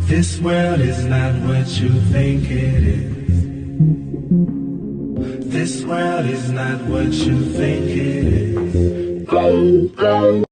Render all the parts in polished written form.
This world is not what you think it is. This world is not what you think it is. Oh, oh.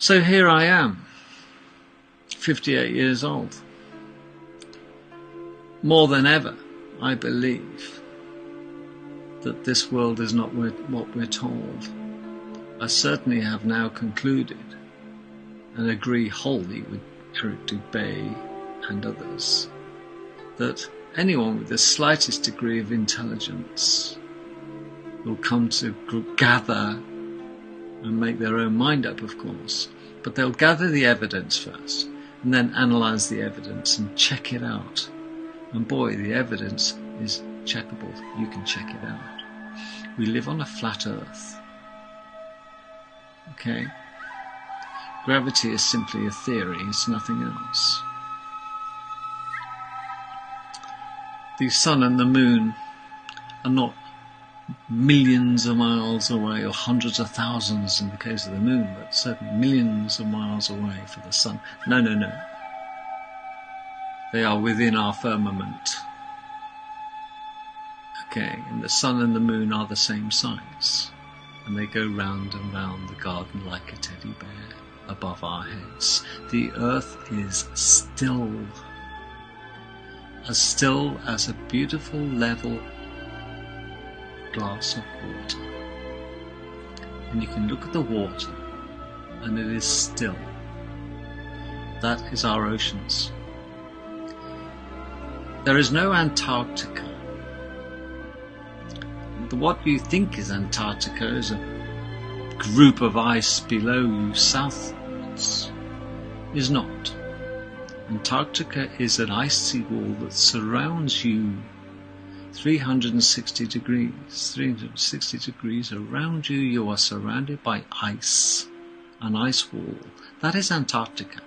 So here I am, 58 years old. More than ever, I believe that this world is not what we're told. I certainly have now concluded and agree wholly with Eric Dubay and others that anyone with the slightest degree of intelligence will come to gather and make their own mind up, of course, but they'll gather the evidence first and then analyse the evidence and check it out. And boy, the evidence is checkable. You can check it out. We live on a flat earth. Okay? Gravity is simply a theory, it's nothing else. The sun and the moon are not millions of miles away, or hundreds of thousands in the case of the moon, but certainly millions of miles away for the sun. No. They are within our firmament. Okay, and the sun and the moon are the same size, and they go round and round the garden like a teddy bear above our heads. The earth is still as a beautiful level glass of water. and you can look at the water and it is still. That is our oceans. There is no Antarctica. What you think is Antarctica is a group of ice below you southwards. Is not. Antarctica is an icy wall that surrounds you 360 degrees. 360 degrees around you, you are surrounded by ice. An ice wall. That is Antarctica.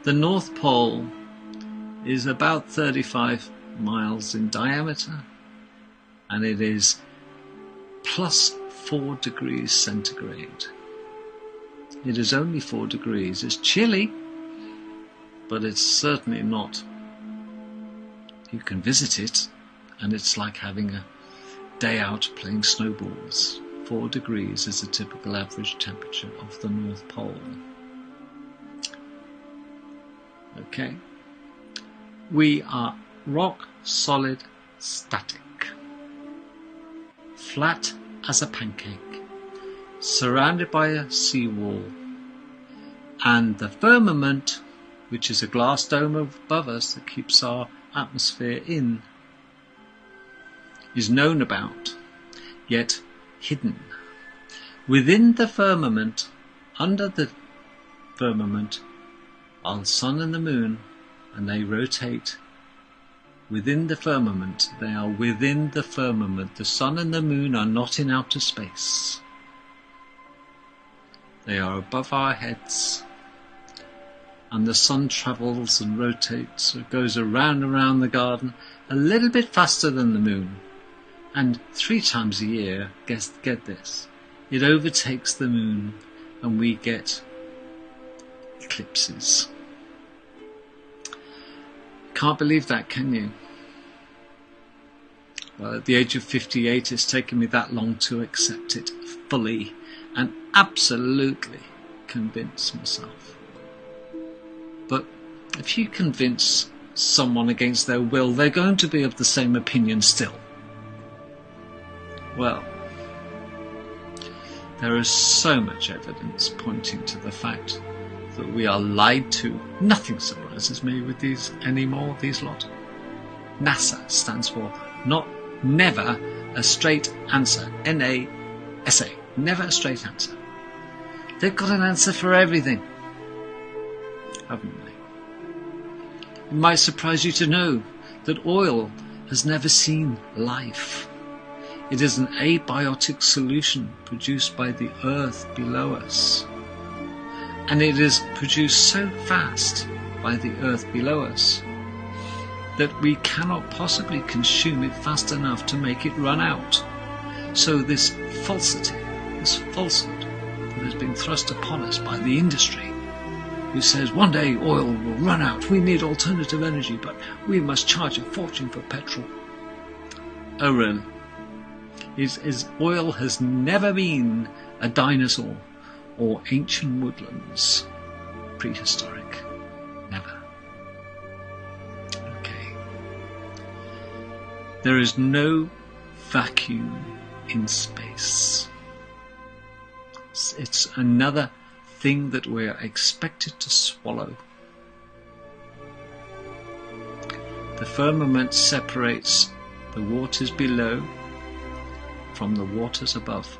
The North Pole is about 35 miles in diameter, and it is plus 4 degrees centigrade. It is only 4 degrees. It's chilly, but it's certainly not. You can visit it, and it's like having a day out playing snowballs. 4 degrees is the typical average temperature of the North Pole. Okay. We are rock solid static. Flat as a pancake, surrounded by a seawall, and the firmament, which is a glass dome above us that keeps our atmosphere in, is known about, yet hidden. Within the firmament, under the firmament, are the sun and the moon, and they rotate within the firmament. They are within the firmament. The sun and the moon are not in outer space. They are above our heads, and the sun travels and rotates. It goes around and around the garden a little bit faster than the moon, and 3 times a year, get this, it overtakes the moon and we get eclipses. Can't believe that, can you? Well, at the age of 58, it's taken me that long to accept it fully and absolutely convince myself. But if you convince someone against their will, they're going to be of the same opinion still. Well, there is so much evidence pointing to the fact that we are lied to. Nothing surprises me with these anymore, these lot. NASA stands for never a straight answer. NASA. Never a straight answer. They've got an answer for everything, haven't they? It might surprise you to know that oil has never seen life. It is an abiotic solution produced by the earth below us. And it is produced so fast by the earth below us that we cannot possibly consume it fast enough to make it run out. So this falsity, this falsehood that has been thrust upon us by the industry, who says one day oil will run out, we need alternative energy, but we must charge a fortune for petrol. Oh really? Oil has never been a dinosaur or ancient woodlands, prehistoric, never. Okay. There is no vacuum in space. It's another thing that we're expected to swallow. The firmament separates the waters below from the waters above.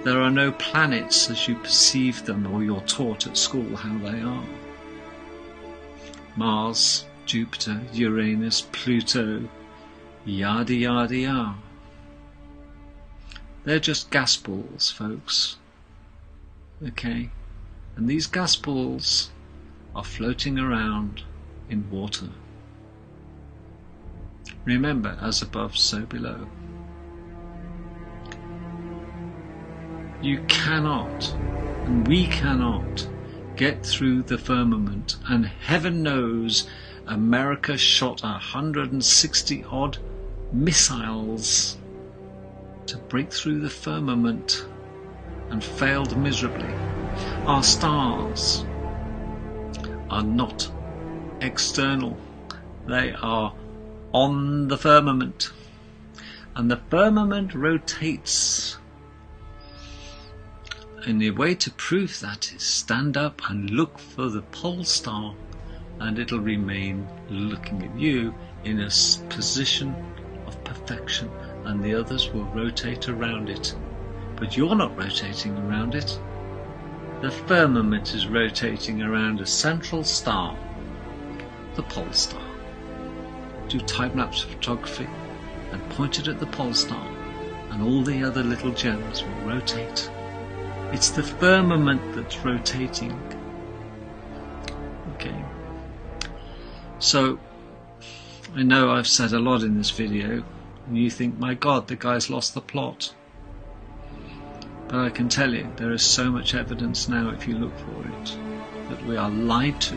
There are no planets as you perceive them or you're taught at school how they are. Mars, Jupiter, Uranus, Pluto, yada yada yada. They're just gas balls, folks. Okay? And these gas balls are floating around in water. Remember, as above, so below. You cannot, and we cannot, get through the firmament, and heaven knows America shot 160 odd missiles to break through the firmament and failed miserably. Our stars are not external, they are on the firmament, and the firmament rotates. And the way to prove that is stand up and look for the pole star, and it'll remain looking at you in a position of perfection, and the others will rotate around it. But you're not rotating around it. The firmament is rotating around a central star, the pole star. Do time-lapse photography and point it at the pole star, and all the other little gems will rotate. It's the firmament that's rotating. Okay. So, I know I've said a lot in this video, and you think, my God, the guy's lost the plot. But I can tell you, there is so much evidence now, if you look for it, that we are lied to.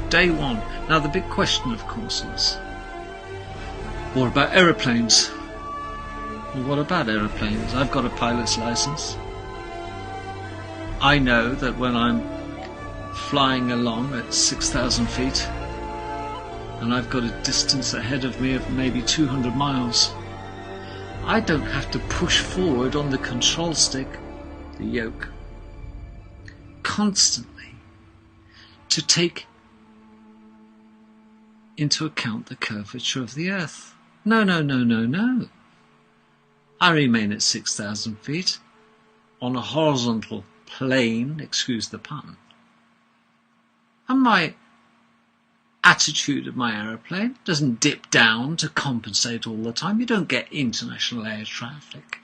Day one. Now the big question, of course, is, what about aeroplanes? Well, what about aeroplanes? I've got a pilot's license. I know that when I'm flying along at 6,000 feet, and I've got a distance ahead of me of maybe 200 miles, I don't have to push forward on the control stick, the yoke, constantly to take into account the curvature of the Earth. No. I remain at 6,000 feet on a horizontal plane, excuse the pun. And my attitude of my aeroplane doesn't dip down to compensate all the time. You don't get international air traffic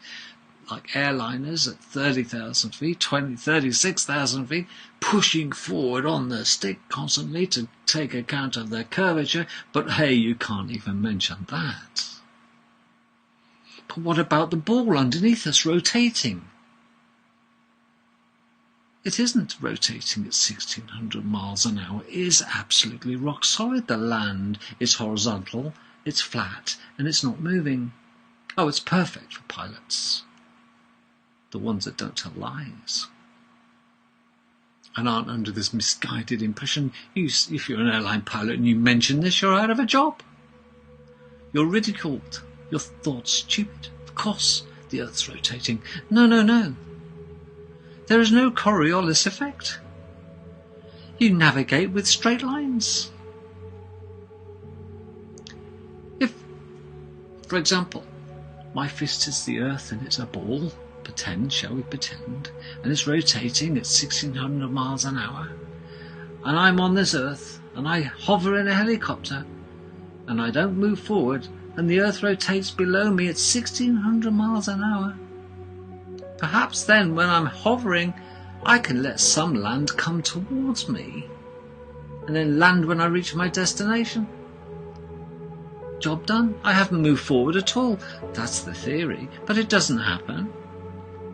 like airliners at 30,000 feet, 36,000 feet, pushing forward on the stick constantly to take account of their curvature. But hey, you can't even mention that. But what about the ball underneath us rotating? It isn't rotating at 1,600 miles an hour. It is absolutely rock solid. The land is horizontal, it's flat, and it's not moving. Oh, it's perfect for pilots. The ones that don't tell lies and aren't under this misguided impression. If you're an airline pilot and you mention this, you're out of a job. You're ridiculed. You're thought stupid. Of course, the Earth's rotating. No. There is no Coriolis effect. You navigate with straight lines. If, for example, my fist is the Earth and it's a ball, shall we pretend, and it's rotating at 1,600 miles an hour, and I'm on this Earth, and I hover in a helicopter, and I don't move forward, and the Earth rotates below me at 1,600 miles an hour. Perhaps then, when I'm hovering, I can let some land come towards me, and then land when I reach my destination. Job done. I haven't moved forward at all. That's the theory, but it doesn't happen.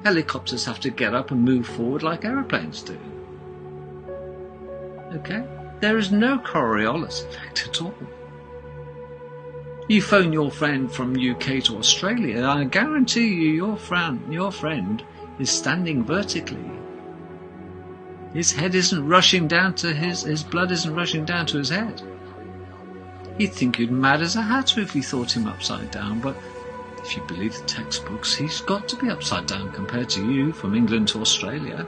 Helicopters have to get up and move forward like aeroplanes do. Okay? There is no Coriolis effect at all. You phone your friend from UK to Australia, and I guarantee you your friend is standing vertically. His head isn't rushing down to his blood isn't rushing down to his head. He'd think you'd mad as a hatter if you thought him upside down, but if you believe the textbooks, he's got to be upside down compared to you from England to Australia.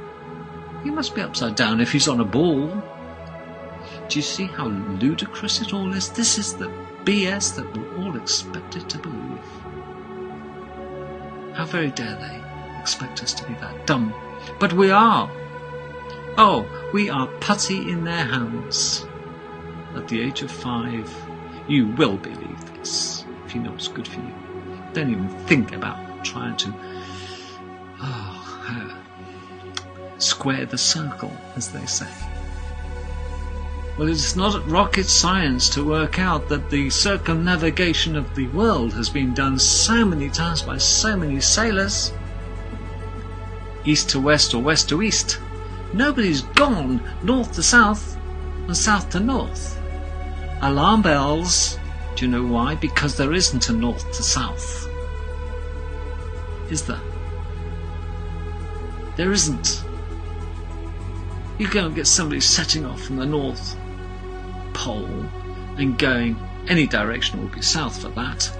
He must be upside down if he's on a ball. Do you see how ludicrous it all is? This is the BS that we're all expected to believe. How very dare they expect us to be that dumb? But we are. Oh, we are putty in their hands. At the age of 5, you will believe this if you know it's good for you. Don't even think about trying to square the circle, as they say. Well, it's not rocket science to work out that the circumnavigation of the world has been done so many times by so many sailors. East to west or west to east. Nobody's gone north to south and south to north. Alarm bells. Do you know why? Because there isn't a north to south. Is there? There isn't. You go and get somebody setting off from the North Pole and going any direction will be south for that.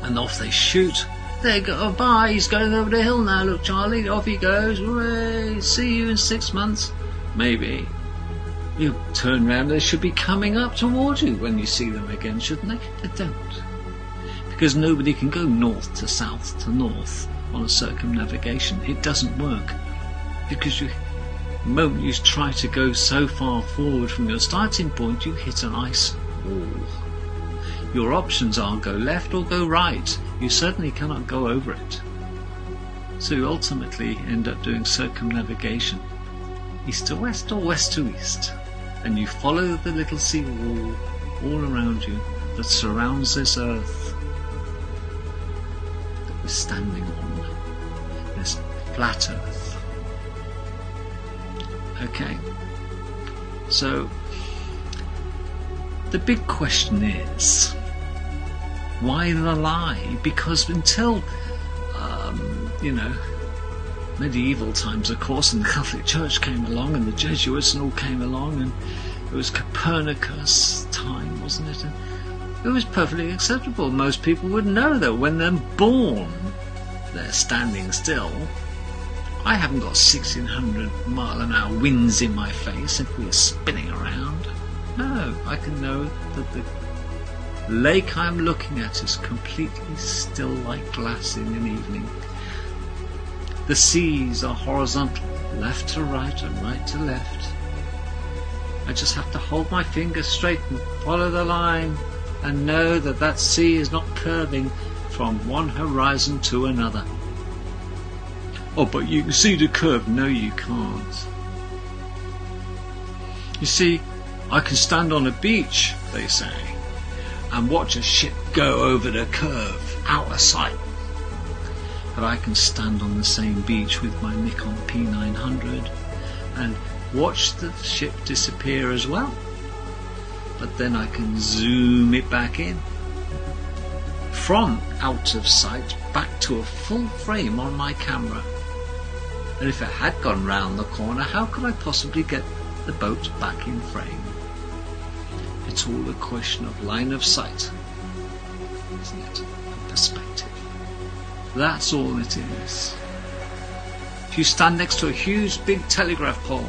And off they shoot. They go, oh, bye, he's going over the hill now, look Charlie, off he goes, hooray, see you in 6 months. Maybe. You turn round, they should be coming up towards you when you see them again, shouldn't they? They don't. Because nobody can go north to south to north on a circumnavigation. It doesn't work. Because the moment you try to go so far forward from your starting point, you hit an ice wall. Your options are go left or go right. You certainly cannot go over it. So you ultimately end up doing circumnavigation, east to west or west to east. And you follow the little sea wall all around you that surrounds this earth that we're standing on, this flat earth. Okay, so the big question is, why the lie? Because until, medieval times, of course, and the Catholic Church came along, and the Jesuits and all came along, and it was Copernicus' time, wasn't it? And it was perfectly acceptable. Most people would know that when they're born, they're standing still. I haven't got 1600-mile-an-hour winds in my face if we're spinning around. No, I can know that the lake I'm looking at is completely still like glass in an evening. The seas are horizontal, left to right and right to left. I just have to hold my fingers straight and follow the line and know that that sea is not curving from one horizon to another. Oh, but you can see the curve. No, you can't. You see, I can stand on a beach, they say, and watch a ship go over the curve, out of sight. But I can stand on the same beach with my Nikon P900 and watch the ship disappear as well. But then I can zoom it back in. From out of sight back to a full frame on my camera. And if it had gone round the corner, how could I possibly get the boat back in frame? It's all a question of line of sight, isn't it? And perspective. That's all it is. If you stand next to a huge big telegraph pole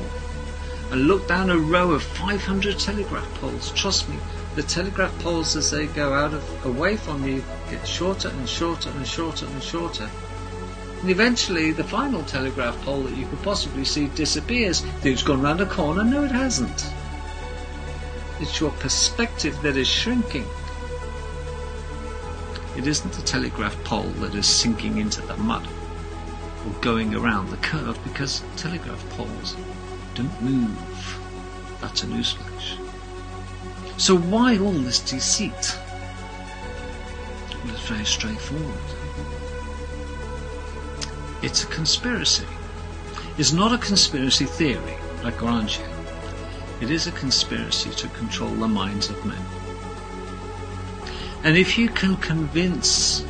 and look down a row of 500 telegraph poles, trust me, the telegraph poles as they go away from you get shorter and shorter and shorter and shorter. And eventually the final telegraph pole that you could possibly see disappears. It's gone round a corner. No, it hasn't. It's your perspective that is shrinking. It isn't the telegraph pole that is sinking into the mud or going around the curve, because telegraph poles don't move. That's a newsflash. So why all this deceit? Well, it's very straightforward. It's a conspiracy. It's not a conspiracy theory, I grant you. It is a conspiracy to control the minds of men. And if you can convince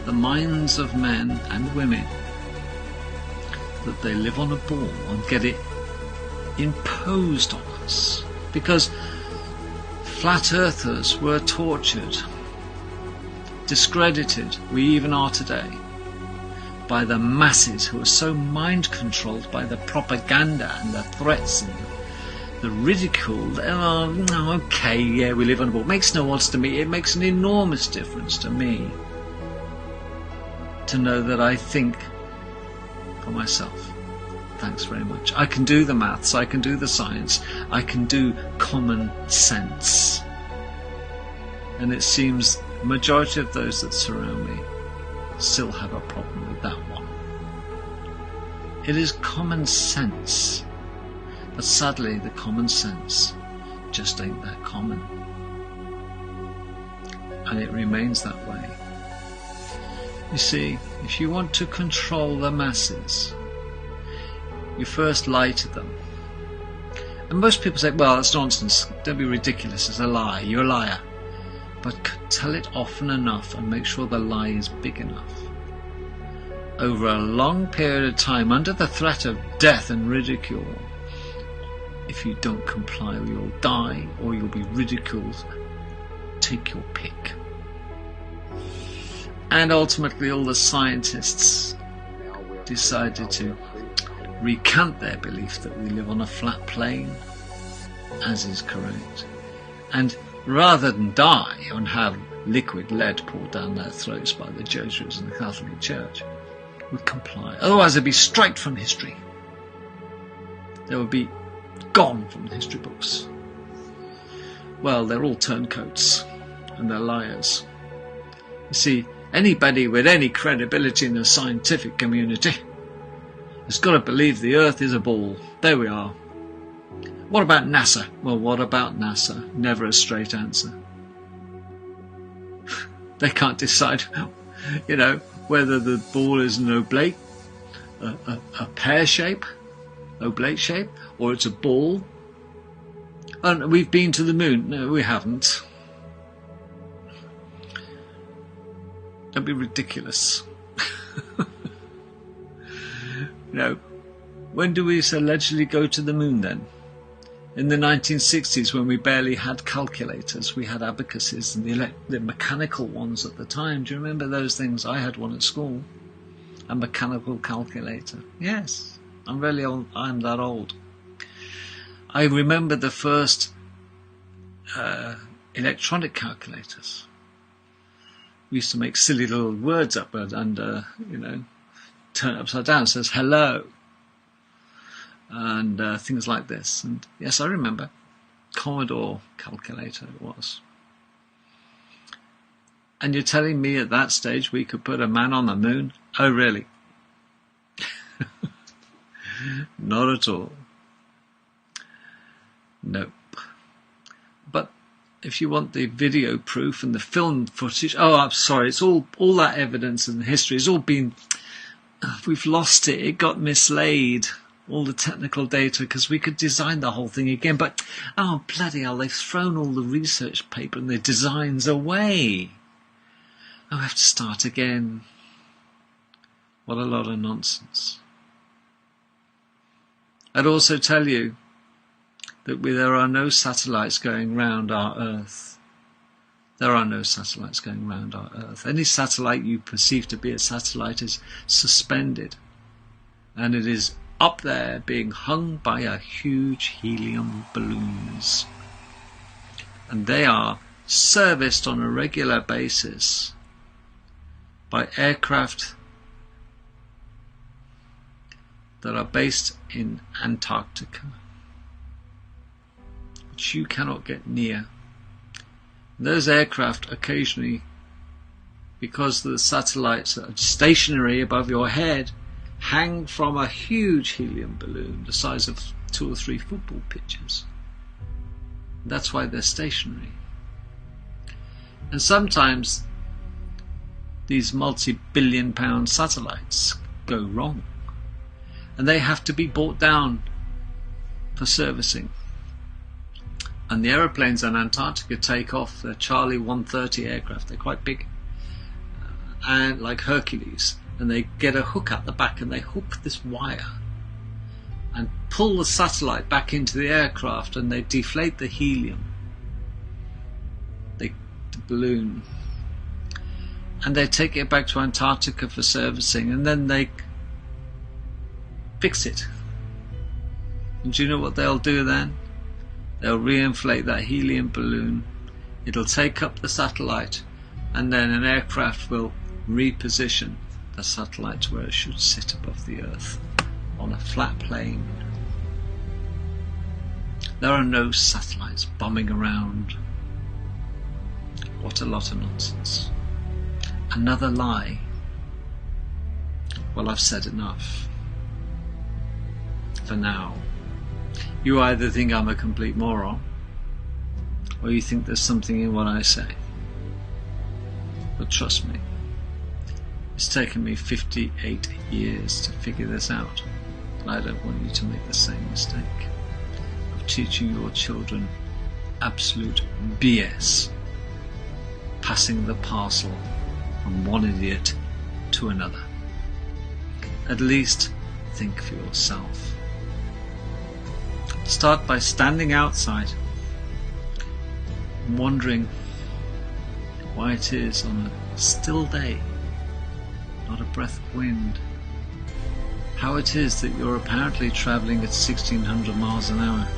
the minds of men and women that they live on a ball and get it imposed on us, because flat earthers were tortured, discredited, we even are today, by the masses who are so mind controlled by the propaganda and the threats and the ridicule. Oh, okay, yeah, we live on a ball. Makes no odds to me. It makes an enormous difference to me to know that I think for myself. Thanks very much. I can do the maths, I can do the science, I can do common sense. And it seems the majority of those that surround me still have a problem with that one. It is common sense, but sadly the common sense just ain't that common, and it remains that way. You see, if you want to control the masses, you first lie to them. And most people say, well, that's nonsense, don't be ridiculous, it's a lie, you're a liar. But tell it often enough and make sure the lie is big enough. Over a long period of time, under the threat of death and ridicule, if you don't comply, you'll die or you'll be ridiculed. Take your pick. And ultimately all the scientists decided to recant their belief that we live on a flat plane, as is correct. And rather than die and have liquid lead poured down their throats by the Jesuits and the Catholic Church, would comply. Otherwise they'd be straight from history. They would be gone from the history books. Well, they're all turncoats and they're liars. You see, anybody with any credibility in the scientific community has got to believe the Earth is a ball. There we are. What about NASA? Well, what about NASA? Never a straight answer. They can't decide, whether the ball is an oblate, a pear shape, oblate shape, or it's a ball. And we've been to the moon. No, we haven't. Don't be ridiculous. When do we allegedly go to the moon then? In the 1960s, when we barely had calculators, we had abacuses and the mechanical ones at the time. Do you remember those things? I had one at school, a mechanical calculator. Yes, I'm really old. I'm that old. I remember the first electronic calculators. We used to make silly little words up and turn it upside down. It says hello. And things like this. And yes, I remember. Commodore calculator it was. And you're telling me at that stage we could put a man on the moon? Oh, really? Not at all. Nope. But if you want the video proof and the film footage, I'm sorry, it's all that evidence and history has all been, we've lost it. It got mislaid. All the technical data, because we could design the whole thing again, but bloody hell, they've thrown all the research paper and the designs away. I have to start again. What a lot of nonsense. I'd also tell you that there are no satellites going round our Earth. There are no satellites going round our Earth. Any satellite you perceive to be a satellite is suspended, and it is up there being hung by a huge helium balloons. And they are serviced on a regular basis by aircraft that are based in Antarctica, which you cannot get near. And those aircraft occasionally, because the satellites are stationary above your head, hang from a huge helium balloon the size of 2 or 3 football pitches. That's why they're stationary. And sometimes these multi-billion-pound satellites go wrong, and they have to be brought down for servicing. And the aeroplanes in Antarctica take off. They're Charlie 130 aircraft. They're quite big, and like Hercules. And they get a hook at the back and they hook this wire and pull the satellite back into the aircraft, and they deflate the helium, the balloon, and they take it back to Antarctica for servicing, and then they fix it. And do you know what they'll do then? They'll reinflate that helium balloon, it'll take up the satellite, and then an aircraft will reposition the satellite to where it should sit above the Earth on a flat plane. There are no satellites bombing around. What a lot of nonsense. Another lie. Well, I've said enough for now. You either think I'm a complete moron, or you think there's something in what I say. But trust me, it's taken me 58 years to figure this out, and I don't want you to make the same mistake of teaching your children absolute BS, passing the parcel from one idiot to another. At least think for yourself. Start by standing outside and wondering why it is on a still day not a breath of wind. How it is that you're apparently travelling at 1600 miles an hour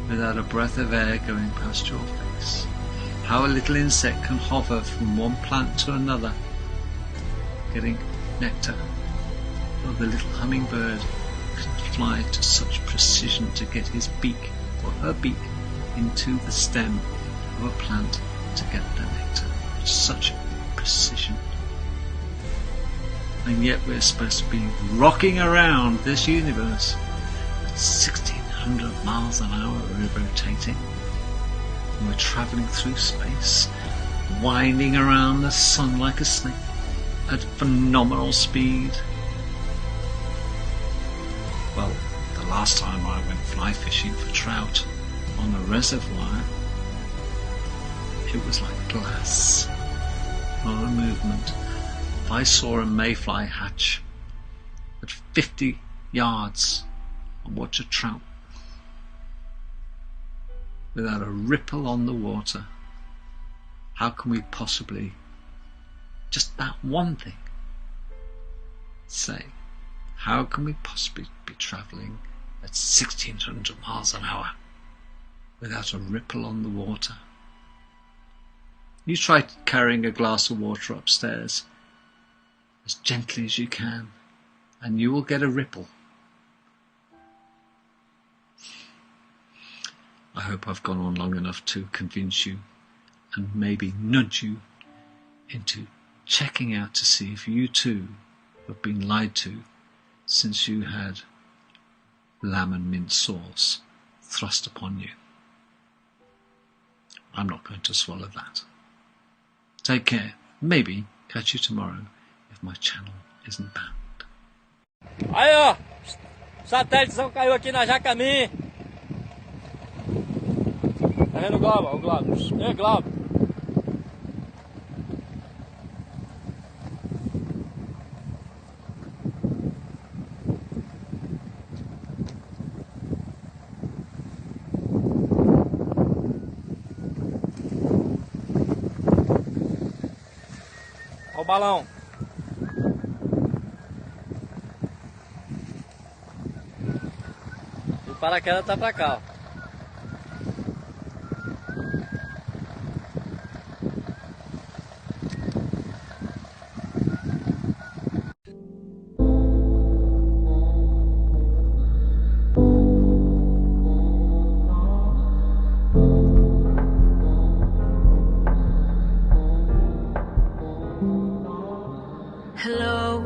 without a breath of air going past your face. How a little insect can hover from one plant to another, getting nectar, or the little hummingbird can fly to such precision to get his beak or her beak into the stem of a plant to get the nectar. Such precision. And yet we're supposed to be rocking around this universe at 1600 miles an hour rotating. And we're travelling through space, winding around the sun like a snake at phenomenal speed. Well, the last time I went fly fishing for trout on a reservoir, it was like glass, not a movement. If I saw a mayfly hatch at 50 yards and watch a trout without a ripple on the water, how can we possibly, just that one thing, say, how can we possibly be travelling at 1600 miles an hour without a ripple on the water? You try carrying a glass of water upstairs as gently as you can, and you will get a ripple. I hope I've gone on long enough to convince you and maybe nudge you into checking out to see if you too have been lied to since you had lamb and mint sauce thrust upon you. I'm not going to swallow that. Take care. Maybe catch you tomorrow if my channel isn't banned. Aí, ó, satélite caiu aqui na Jacamim. Tá vendo o globo? O globo. É globo. Olha o balão. O paraquedas tá pra cá, ó. Hello,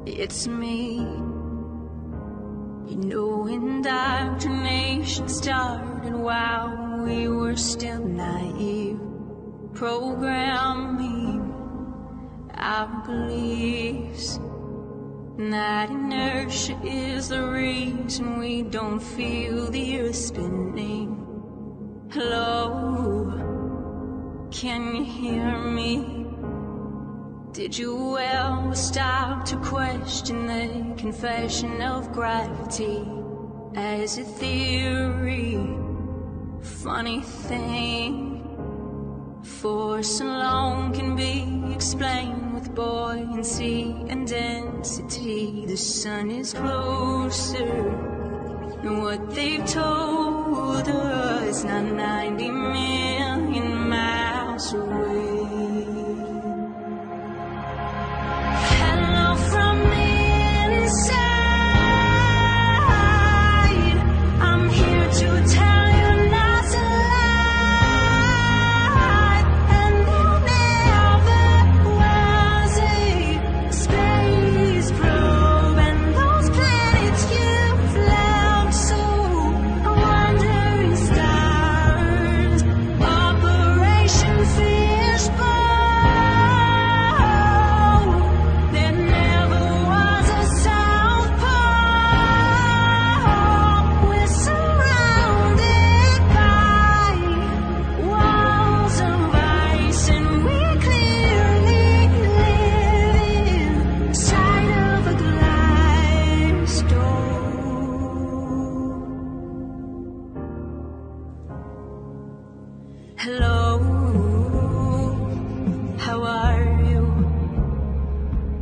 it's me. You know, indoctrination started while we were still naive, programming our beliefs. And that inertia is the reason we don't feel the earth spinning. Hello, can you hear me? Did you ever stop to question the confession of gravity as a theory? Funny thing, force alone can be explained with buoyancy and density. The sun is closer than what they've told us, not 90 million miles away. Operation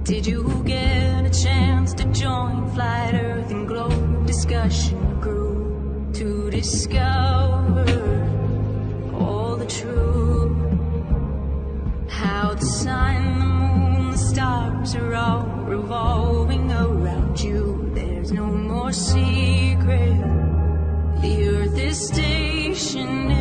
Did you get a chance to join Flat Earth and Globe discussion group to discover all the truth? How the sun, the moon, the stars are all revolving around you. There's no more secret. The Earth is stationed